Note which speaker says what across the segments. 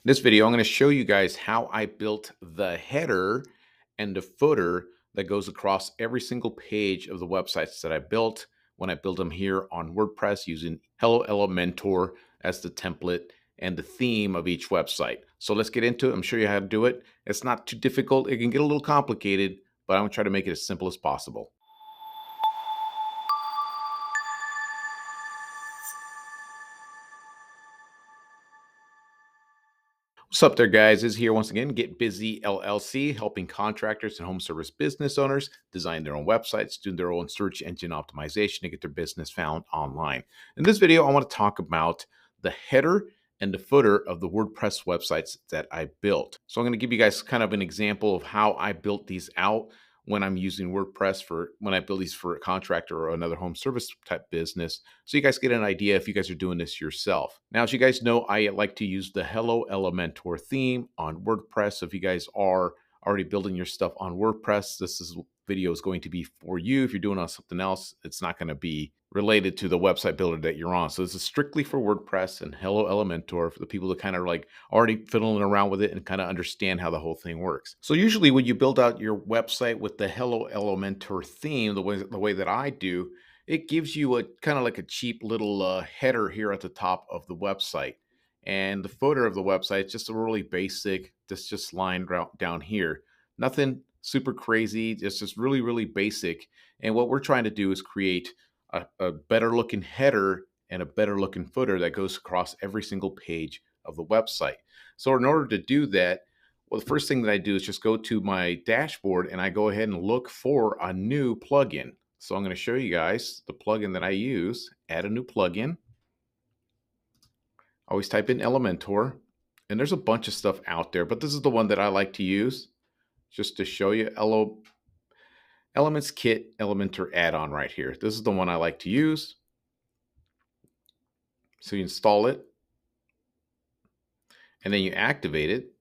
Speaker 1: In this video, I'm going to show you guys how I built the header and the footer that goes across every single page of the websites that I built when I build them here on WordPress using Hello Elementor as the template and the theme of each website. So let's get into it. I'm show you how to do it. It's not too difficult. It can get a little complicated, but I'm going to try to make it as simple as possible. What's up there, guys? Is here once again, Get Busy LLC, helping contractors and home service business owners design their own websites, do their own search engine optimization to get their business found online. In this video, I want to talk about the header and the footer of the WordPress websites that I built. So I'm going to give you guys kind of an example of how I built these out when I'm using WordPress for when I build these for a contractor or another home service type business. So you guys get an idea if you guys are doing this yourself. Now, as you guys know, I like to use the Hello Elementor theme on WordPress. So if you guys are already building your stuff on WordPress, video is going to be for you. If you're doing on something else, it's not going to be related to the website builder that you're on. So this is strictly for WordPress and Hello Elementor for the people that kind of like already fiddling around with it and kind of understand how the whole thing works. So usually when you build out your website with the Hello Elementor theme, the way that I do, it gives you a kind of like a cheap little header here at the top of the website. And the footer of the website is just a really basic, just line down here. Nothing super crazy. It's just really, really basic. And what we're trying to do is create a better looking header and a better looking footer that goes across every single page of the website. So in order to do that, well, the first thing that I do is just go to my dashboard and I go ahead and look for a new plugin. So I'm going to show you guys the plugin that I use. Add a new plugin. Always type in Elementor. And there's a bunch of stuff out there, but this is the one that I like to use just to show you. Elements Kit Elementor add-on right here. This is the one I like to use. So you install it and then you activate it.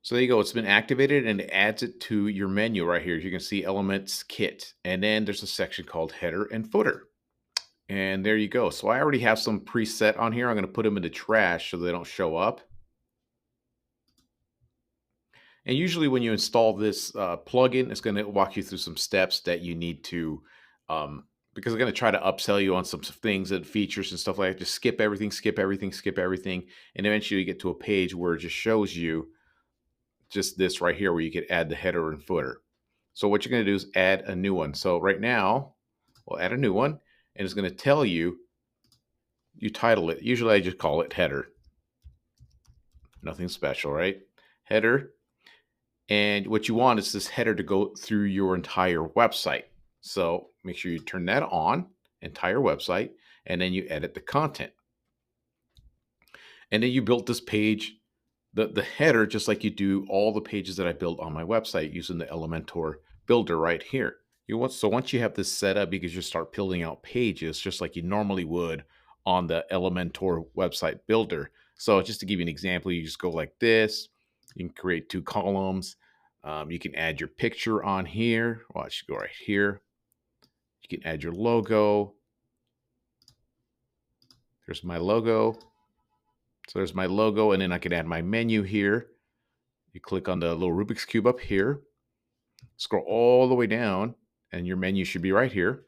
Speaker 1: So there you go. It's been activated and it adds it to your menu right here. As you can see, Elements Kit. And then there's a section called Header and Footer. And there you go. So I already have some preset on here. I'm going to put them in the trash so they don't show up. And usually when you install this plugin, it's going to walk you through some steps that you need to, because I'm going to try to upsell you on some things and features and stuff like that. Just skip everything, skip everything, skip everything. And eventually you get to a page where it just shows you just this right here where you can add the header and footer. So what you're going to do is add a new one. So right now, we'll add a new one and it's going to tell you, you title it. Usually I just call it header. Nothing special, right? Header. And what you want is this header to go through your entire website. So make sure you turn that on, entire website, and then you edit the content. And then you built this page, the header, just like you do all the pages that I built on my website using the Elementor builder right here. So once you have this set up, you can just start building out pages just like you normally would on the Elementor website builder. So just to give you an example, you just go like this. You can create 2 columns. You can add your picture on here. Well, I should go right here. You can add your logo. There's my logo. So there's my logo, and then I can add my menu here. You click on the little Rubik's Cube up here. Scroll all the way down, and your menu should be right here.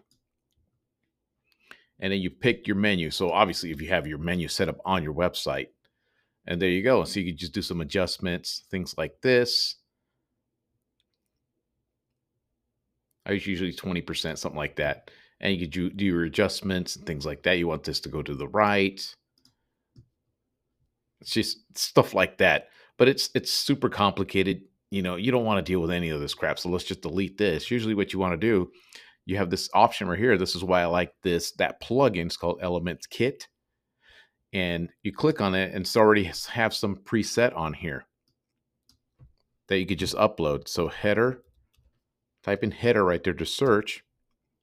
Speaker 1: And then you pick your menu. So obviously, if you have your menu set up on your website, and there you go. So you can just do some adjustments, things like this. I use usually 20%, something like that. And you could do your adjustments and things like that. You want this to go to the right. It's just stuff like that. But it's super complicated. You know, you don't want to deal with any of this crap. So let's just delete this. Usually what you want to do, you have this option right here. This is why I like that plugin. It's called Elements Kit. And you click on it and it's already have some preset on here that you could just upload. So header. Type in header right there to search.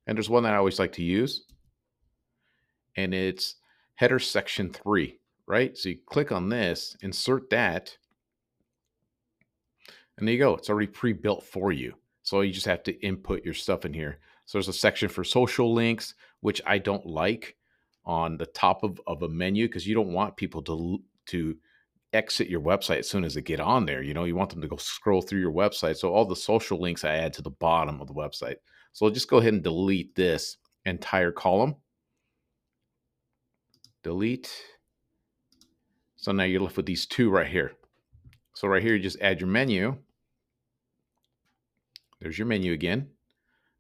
Speaker 1: And there's one that I always like to use. And it's header section 3, right? So you click on this, insert that. And there you go. It's already pre-built for you. So you just have to input your stuff in here. So there's a section for social links, which I don't like. on the top of a menu, because you don't want people to exit your website as soon as they get on there. You want them to go scroll through your website. So all the social links I add to the bottom of the website. So I'll just go ahead and delete this entire column. Delete. So now you're left with these two right here. So right here, you just add your menu. There's your menu again.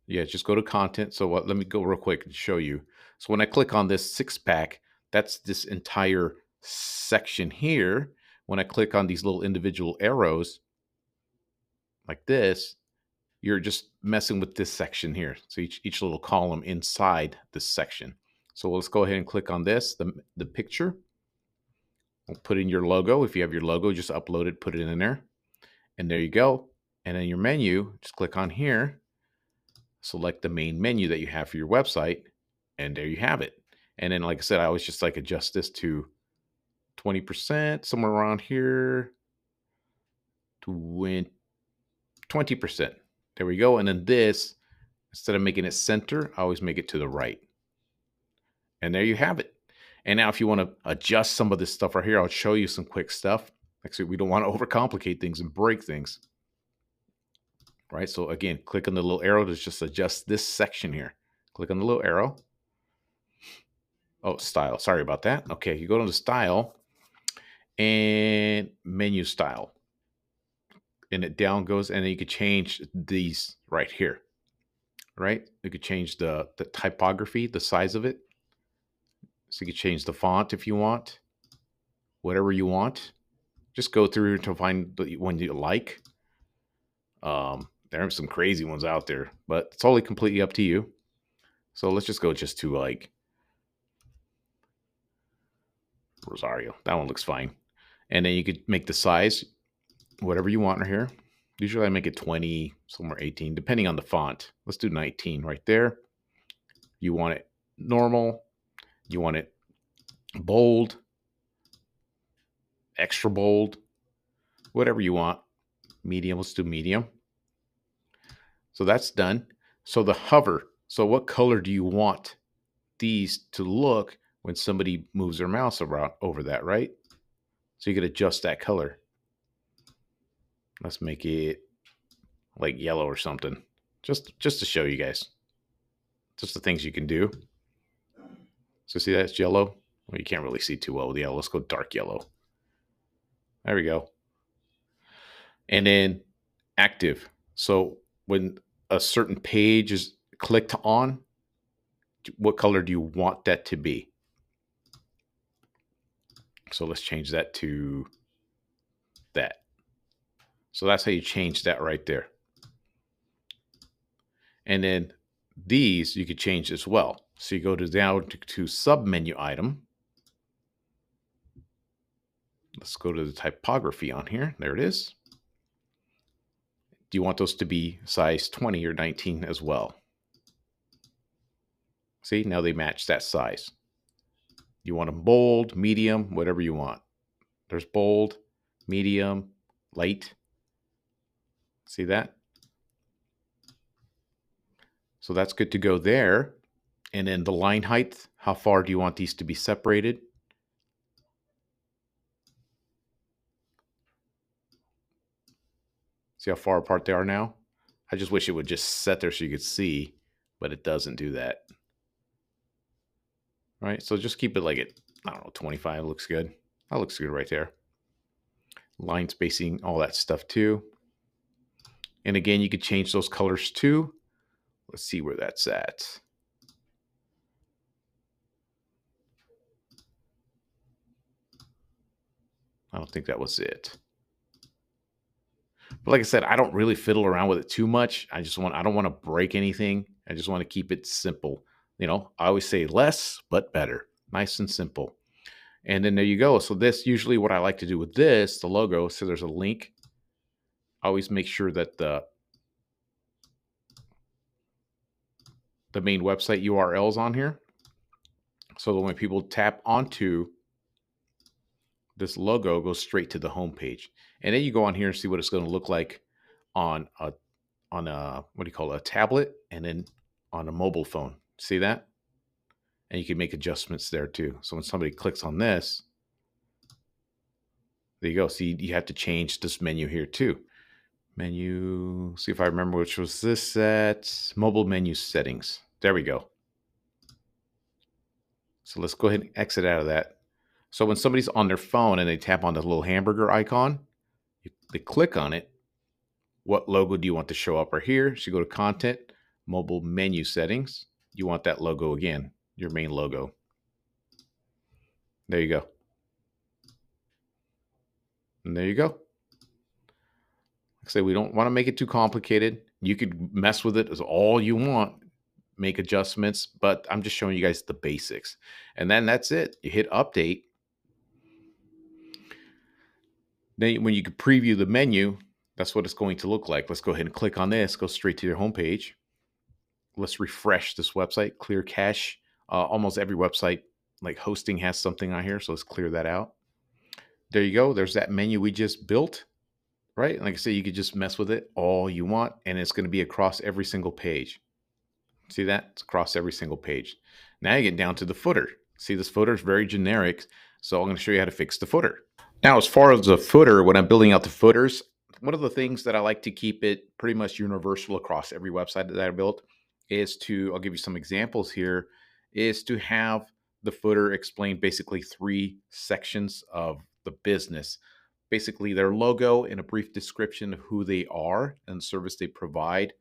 Speaker 1: Yeah, just go to content. So let me go real quick and show you. So when I click on this 6-pack, that's this entire section here. When I click on these little individual arrows like this, you're just messing with this section here. So each little column inside this section. So let's go ahead and click on this, the picture. We'll put in your logo. If you have your logo, just upload it, put it in there. And there you go. And then your menu, just click on here, select the main menu that you have for your website, and there you have it. And then, like I said, I always just adjust this to 20%, somewhere around here, to 20%. There we go. And then this, instead of making it center, I always make it to the right. And there you have it. And now if you want to adjust some of this stuff right here, I'll show you some quick stuff. Actually, we don't want to overcomplicate things and break things. Right? So again, click on the little arrow to just adjust this section here. Click on the little arrow. Oh, style. Sorry about that. Okay, you go to the style and menu style. And it down goes, and then you could change these right here. Right? You could change the typography, the size of it. So you could change the font if you want. Whatever you want. Just go through to find the one you like. There are some crazy ones out there, but it's totally completely up to you. So let's just go to like Rosario. That one looks fine. And then you could make the size whatever you want right here. Usually I make it 20, somewhere 18, depending on the font. Let's do 19 right there. You want it normal. You want it bold, extra bold, whatever you want. Medium, let's do medium. So that's done. So the hover. So what color do you want these to look when somebody moves their mouse around over that, right? So you could adjust that color. Let's make it like yellow or something. Just to show you guys. Just the things you can do. So see that's yellow? Well, you can't really see too well with yellow. Let's go dark yellow. There we go. And then active. So when a certain page is clicked on, what color do you want that to be? So let's change that to that. So that's how you change that right there. And then these you could change as well. So you go down to sub menu item. Let's go to the typography on here. There it is. Do you want those to be size 20 or 19 as well? See, now they match that size. You want them bold, medium, whatever you want. There's bold, medium, light. See that? So that's good to go there. And then the line height, how far do you want these to be separated? See how far apart they are now? I just wish it would just set there so you could see, but it doesn't do that. All right, so just keep it like it, I don't know, 25 looks good. That looks good right there. Line spacing, all that stuff too. And again, you could change those colors too. Let's see where that's at. I don't think that was it. But like I said, I don't really fiddle around with it too much. I don't want to break anything. I just want to keep it simple. I always say less, but better. Nice and simple. And then there you go. So this, usually what I like to do with this, the logo, so there's a link. I always make sure that the main website URL is on here. So that when people tap onto this logo, goes straight to the home page. And then you go on here and see what it's going to look like on a what do you call it, a tablet, and then on a mobile phone. See that? And you can make adjustments there too. So when somebody clicks on this, there you go. See, you have to change this menu here too. Menu, see if I remember which was this at mobile menu settings. There we go. So let's go ahead and exit out of that. So when somebody's on their phone and they tap on the little hamburger icon, they click on it. What logo do you want to show up right here? So you go to content, mobile menu settings. You want that logo again, your main logo. There you go. And there you go. Like I say, we don't want to make it too complicated. You could mess with it as all you want, make adjustments, but I'm just showing you guys the basics. And then that's it. You hit update. Then when you can preview the menu, that's what it's going to look like. Let's go ahead and click on this, go straight to your homepage. Let's refresh this website, clear cache. Almost every website like hosting has something on here. So let's clear that out. There you go. There's that menu we just built, right? Like I say, you could just mess with it all you want, and it's going to be across every single page. See that? It's across every single page. Now you get down to the footer. See, this footer is very generic. So I'm going to show you how to fix the footer. Now, as far as the footer, when I'm building out the footers, one of the things that I like to keep it pretty much universal across every website that I built is to, I'll give you some examples here, is to have the footer explain basically 3 sections of the business. Basically their logo and a brief description of who they are and the service they provide.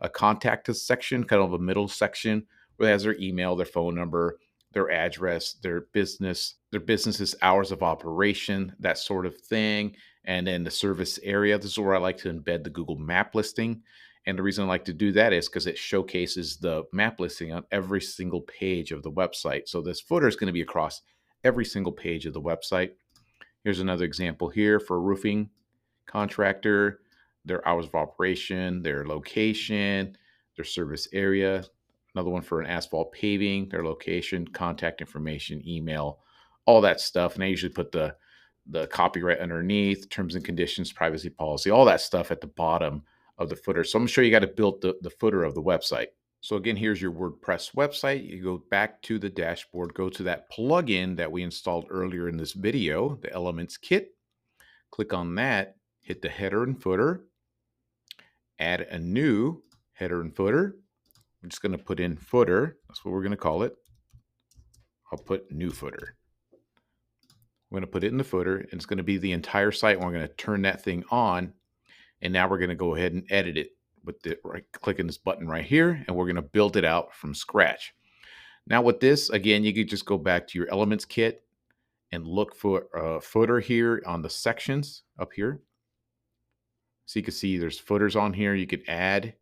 Speaker 1: A contact us section, kind of a middle section where it has their email, their phone number, their address, their business's hours of operation, that sort of thing. And then the service area. This is where I like to embed the Google map listing. And the reason I like to do that is because it showcases the map listing on every single page of the website. So this footer is going to be across every single page of the website. Here's another example here for a roofing contractor, their hours of operation, their location, their service area. Another one for an asphalt paving, their location, contact information, email, all that stuff. And I usually put the copyright underneath, terms and conditions, privacy policy, all that stuff at the bottom of the footer. So I'm going to show you how to build the footer of the website. So again, here's your WordPress website. You go back to the dashboard, go to that plugin that we installed earlier in this video, the Elements Kit. Click on that, hit the header and footer, add a new header and footer. I'm just going to put in footer. That's what we're going to call it. I'll put new footer. We're going to put it in the footer, and it's going to be the entire site. We're going to turn that thing on, and now we're going to go ahead and edit it with the clicking this button right here, and we're going to build it out from scratch. Now with this, again, you could just go back to your Elements Kit and look for a footer here on the sections up here. So you can see there's footers on here. You could add.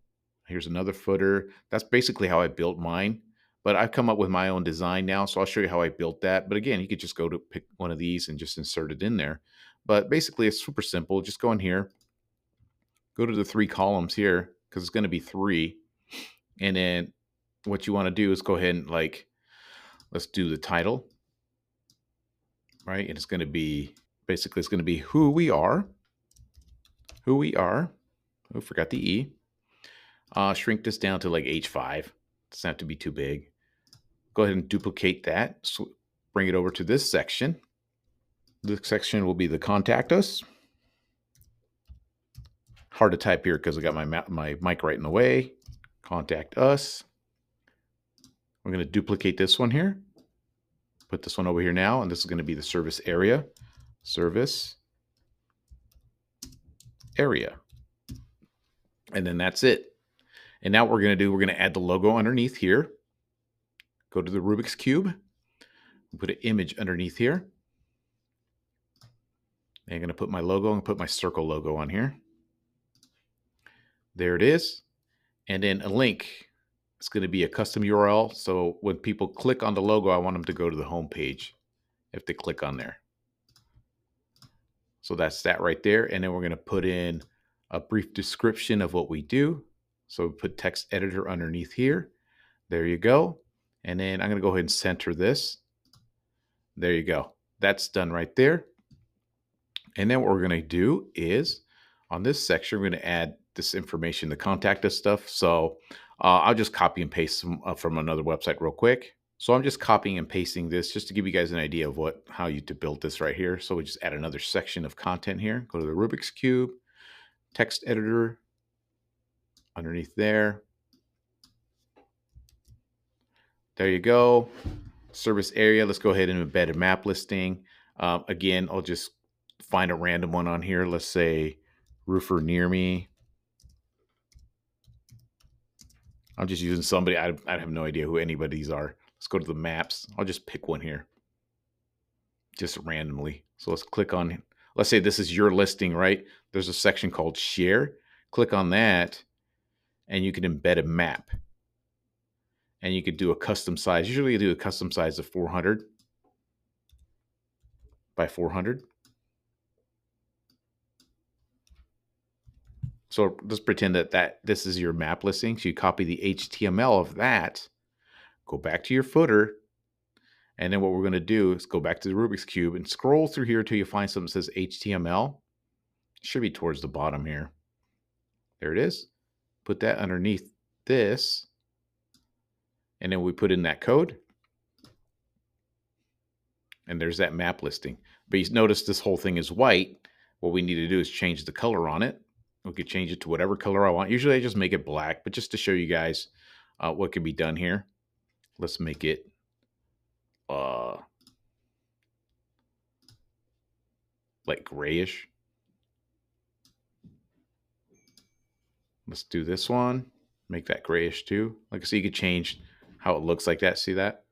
Speaker 1: Here's another footer. That's basically how I built mine. But I've come up with my own design now, so I'll show you how I built that. But again, you could just go to pick one of these and just insert it in there. But basically, it's super simple. Just go in here, go to the 3 columns here, because it's going to be 3. And then what you want to do is go ahead and let's do the title, right? And it's going to be, basically, it's going to be who we are. Oh, forgot the E. Shrink this down to like H5. Doesn't have to be too big. Go ahead and duplicate that. So bring it over to this section. This section will be the contact us. Hard to type here because I got my mic right in the way. Contact us. We're going to duplicate this one here. Put this one over here now, and this is going to be the service area. Service area. And then that's it. And now what we're going to do, we're going to add the logo underneath here. Go to the Rubik's Cube. Put an image underneath here. And I'm going to put my logo and put my circle logo on here. There it is. And then a link. It's going to be a custom URL. So when people click on the logo, I want them to go to the home page if they click on there. So that's that right there. And then we're going to put in a brief description of what we do. So we put text editor underneath here. There you go. And then I'm going to go ahead and center this. There you go. That's done right there. And then what we're going to do is on this section, we're going to add this information, the contact us stuff. So I'll just copy and paste some from another website real quick. So I'm just copying and pasting this just to give you guys an idea of how you to build this right here. So we just add another section of content here. Go to the Rubik's Cube, text editor, underneath there. There you go. Service area. Let's go ahead and embed a map listing. Again, I'll just find a random one on here. Let's say roofer near me. I'm just using somebody. I have no idea who any of these are. Let's go to the maps. I'll just pick one here, just randomly. So let's click on, let's say this is your listing, right? There's a section called share. Click on that and you can embed a map. And you could do a custom size. Usually you do a custom size of 400 by 400. So let's pretend that this is your map listing. So you copy the HTML of that, go back to your footer, and then what we're going to do is go back to the Rubik's Cube and scroll through here till you find something that says HTML. It should be towards the bottom here. There it is. Put that underneath this, and then we put in that code. And there's that map listing. But you notice this whole thing is white. What we need to do is change the color on it. We could change it to whatever color I want. Usually I just make it black, but just to show you guys what can be done here, let's make it like grayish. Let's do this one. Make that grayish too. Like I see, you could change how it looks like that. See that?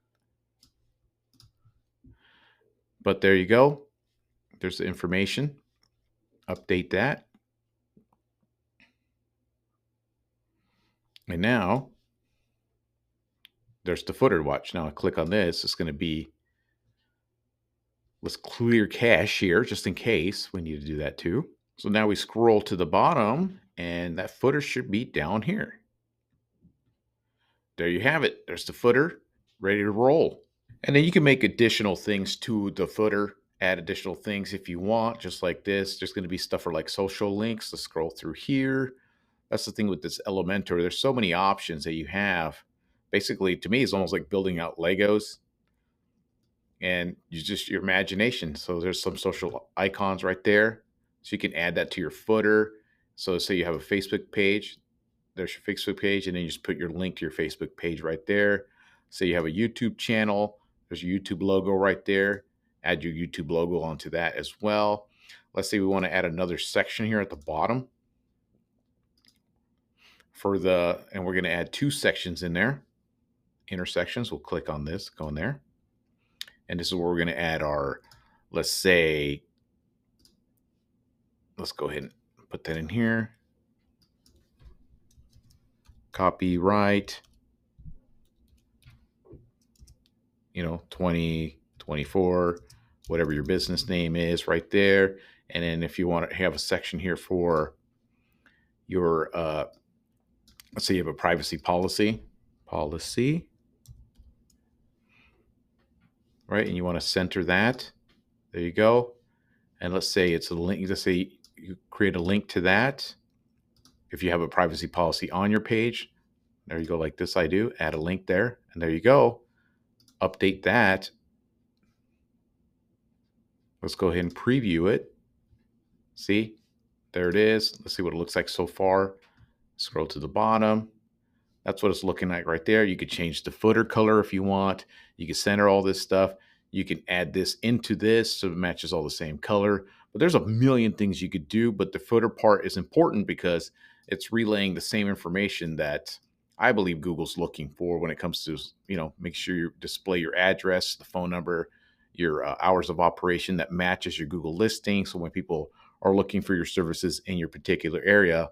Speaker 1: But there you go. There's the information. Update that. And now there's the footer. Watch. Now I click on this. It's going to be, let's clear cache here just in case we need to do that too. So now we scroll to the bottom and that footer should be down here. There you have it. There's the footer ready to roll. And then you can make additional things to the footer, add additional things if you want, just like this. There's going to be stuff for like social links. Let's scroll through here. That's the thing with this Elementor. There's so many options that you have. Basically, to me, it's almost like building out Legos. And you just your imagination. So there's some social icons right there. So you can add that to your footer. So say you have a Facebook page. There's your Facebook page, and then you just put your link to your Facebook page right there. Say you have a YouTube channel. There's your YouTube logo right there. Add your YouTube logo onto that as well. Let's say we want to add another section here at the bottom and we're going to add 2 sections in there. Intersections. We'll click on this, go in there. And this is where we're going to add our, let's go ahead and put that in here. Copyright, 2024, whatever your business name is right there. And then if you want to have a section here for your, let's say you have a privacy policy, right? And you want to center that. There you go. And let's say it's a link. Let's say you create a link to that. If you have a privacy policy on your page, there you go, like this I do. Add a link there, and there you go. Update that. Let's go ahead and preview it. See, there it is. Let's see what it looks like so far. Scroll to the bottom. That's what it's looking like right there. You could change the footer color if you want. You can center all this stuff. You can add this into this so it matches all the same color. But there's a million things you could do, but the footer part is important because it's relaying the same information that I believe Google's looking for when it comes to, make sure you display your address, the phone number, your hours of operation that matches your Google listing. So when people are looking for your services in your particular area,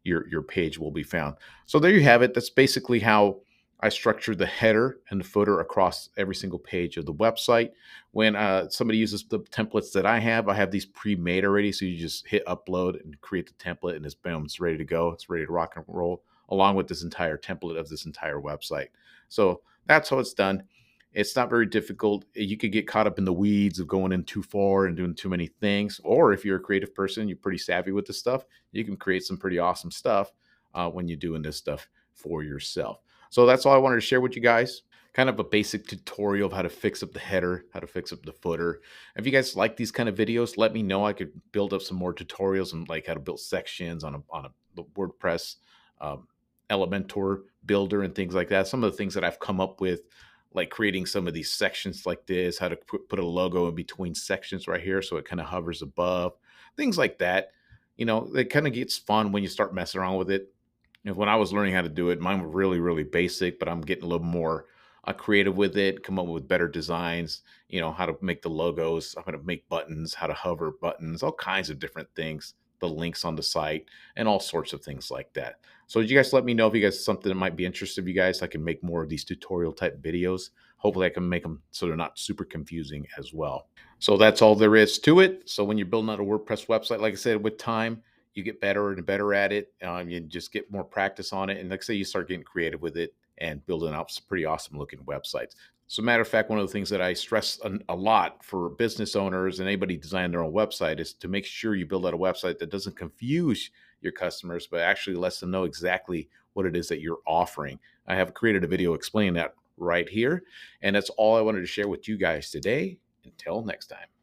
Speaker 1: your page will be found. So there you have it. That's basically how I structure the header and the footer across every single page of the website. When somebody uses the templates that I have these pre-made already. So you just hit upload and create the template and it's boom, it's ready to go. It's ready to rock and roll along with this entire template of this entire website. So that's how it's done. It's not very difficult. You could get caught up in the weeds of going in too far and doing too many things. Or if you're a creative person, you're pretty savvy with this stuff, you can create some pretty awesome stuff when you're doing this stuff for yourself. So that's all I wanted to share with you guys. kind of a basic tutorial of how to fix up the header, how to fix up the footer. If you guys like these kind of videos, let me know. I could build up some more tutorials on like how to build sections on the WordPress Elementor builder and things like that. Some of the things that I've come up with, like creating some of these sections like this, how to put a logo in between sections right here so it kind of hovers above, things like that. It kind of gets fun when you start messing around with it. When I was learning how to do it, mine were really, really basic, but I'm getting a little more creative with it, come up with better designs, how to make the logos, how to make buttons, how to hover buttons, all kinds of different things, the links on the site, and all sorts of things like that. So you guys let me know if you guys something that might be interested of you guys. I can make more of these tutorial type videos. Hopefully I can make them so they're not super confusing as well. So that's all there is to it. So when you're building out a WordPress website, like I said, with time, you get better and better at it. You just get more practice on it. And like I say, you start getting creative with it and building out some pretty awesome looking websites. So matter of fact, one of the things that I stress a lot for business owners and anybody designing their own website is to make sure you build out a website that doesn't confuse your customers, but actually lets them know exactly what it is that you're offering. I have created a video explaining that right here. And that's all I wanted to share with you guys today. Until next time.